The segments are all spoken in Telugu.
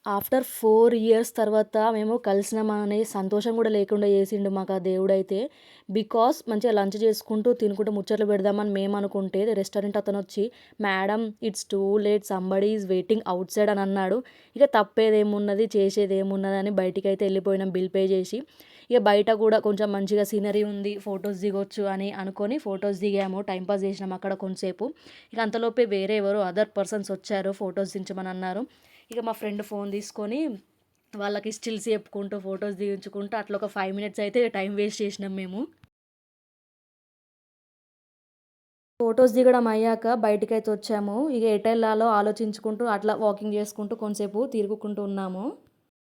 ఆఫ్టర్ 4 ఇయర్స్ తర్వాత మేము కలిసినామనే సంతోషం గూడా లేకుండా చేసిండు మాకు ఆ దేవుడైతే. బికాజ్ మంచిగా లంచ్ చేసుకుంటూ, తినుకుంటూ ముచ్చట్లు పెడదామని మేమనుకుంటే రెస్టారెంట్ అతనొచ్చి, "madam it's too late somebody is waiting outside" అని అన్నాడు. ఇక తప్పేదేమున్నది, చేసేదేమున్నదని బయటికైతే ఎళ్ళిపోయినాం బిల్ పే చేసి. ఇక బయట గూడా కొంచెం మంచిగా సీనరీ ఉంది, ఫోటోస్ దిగొచ్చు అని అనుకోని ఫోటోస్ దిగాము. టైమ్ పాస్ చేసినాం అక్కడ కొంసేపు. ఇక అంతలోపే వేరే ఎవరో అదర్ పర్సన్స్ వచ్చారు, ఫోటోస్ దించమని అన్నారు. ఇక మా ఫ్రెండ్ ఫోన్ తీసుకొని వాళ్ళకి స్టిల్స్ చెప్పుకుంటూ, ఫోటోస్ దిగించుకుంటూ అట్లా ఒక 5 మినిట్స్ అయితే టైం వేస్ట్ చేసినాం మేము. ఫోటోస్ దిగడం అయ్యాక బయటికైతే వచ్చాము. ఇక ఎటెళ్ళాలో ఆలోచించుకుంటూ అట్లా వాకింగ్ చేసుకుంటూ కొంసేపు తిరుగుకుంటూ ఉన్నాము.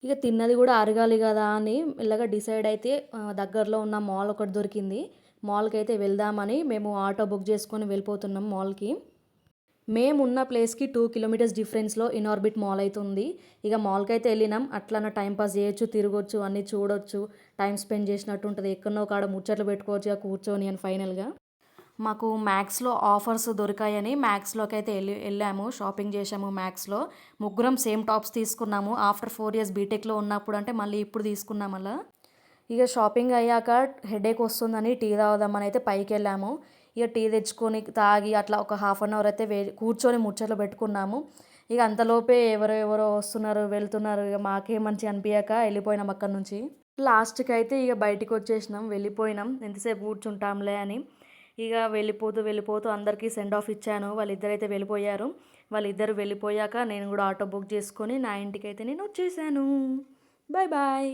ఇక తిన్నది కూడా అరగాలి కదా అని మెల్లగా డిసైడ్ అయితే దగ్గరలో ఉన్న మాల్ ఒకటి దొరికింది. మాల్‌కైతే వెళ్దామని మేము ఆటో బుక్ చేసుకొని వెళ్ళిపోతున్నాం మాల్‌కి. మేమున్న ప్లేస్‌కి 2 కిలోమీటర్స్ డిఫరెన్స్‌లో ఇనార్బిట్ మాల్ అయితే ఉంది. ఇక మాల్‌కైతే ఎళ్ళినాం. అట్లనే టైమ్ పాస్ చేయొచ్చు, తిరగొచ్చు, అన్నీ చూడొచ్చు, టైమ్ స్పెండ్ చేసినట్టు ఉంటది. ఎక్కడనో కాడ ముచ్చట్లు పెట్టుకోవచ్చు కూర్చొని అని ఫైనల్‌గా. మాకు మ్యాక్స్‌లో ఆఫర్స్ దొరికాయని మ్యాక్స్‌లోకైతే ఎళ్ళాము. షాపింగ్ చేశాము మ్యాక్స్‌లో. ముగ్గురం సేమ్ టాప్స్ తీసుకున్నాము. ఆఫ్టర్ 4 ఇయర్స్ బీటెక్‌లో ఉన్నప్పుడు అంటే మళ్ళీ ఇప్పుడు తీసుకున్నాం అలా. ఇక షాపింగ్ అయ్యాక హెడేక్ వస్తుందని టీ తాగుదామని అయితే పైకెళ్ళాము. ఇక టీ తెచ్చుకొని తాగి అట్లా ఒక హాఫ్ అన్ అవర్ అయితే కూర్చొని ముచ్చట్లు పెట్టుకున్నాము. ఇక అంతలోపే ఎవరో ఎవరో వస్తున్నారు, వెళ్తున్నారు. ఇక మాకేం మంచిగా అనిపియక వెళ్ళిపోయినాం అక్కడి నుంచి. లాస్ట్‌కైతే ఇక బయటికొచ్చేసినాం. వెళ్ళిపోయినాం. ఎంతసేపు కూర్చుంటాంలే అని. ఇక వెళ్ళిపోతూ, వెళ్ళిపోతూ అందరికీ సెండ్ ఆఫ్ ఇచ్చాను. వాళ్ళిద్దరైతే వెళ్ళిపోయారు. వాళ్ళిద్దరు వెళ్ళిపోయాక నేను కూడా ఆటో బుక్ చేసుకొని నా ఇంటికైతే నేను వచ్చేసాను. Bye bye.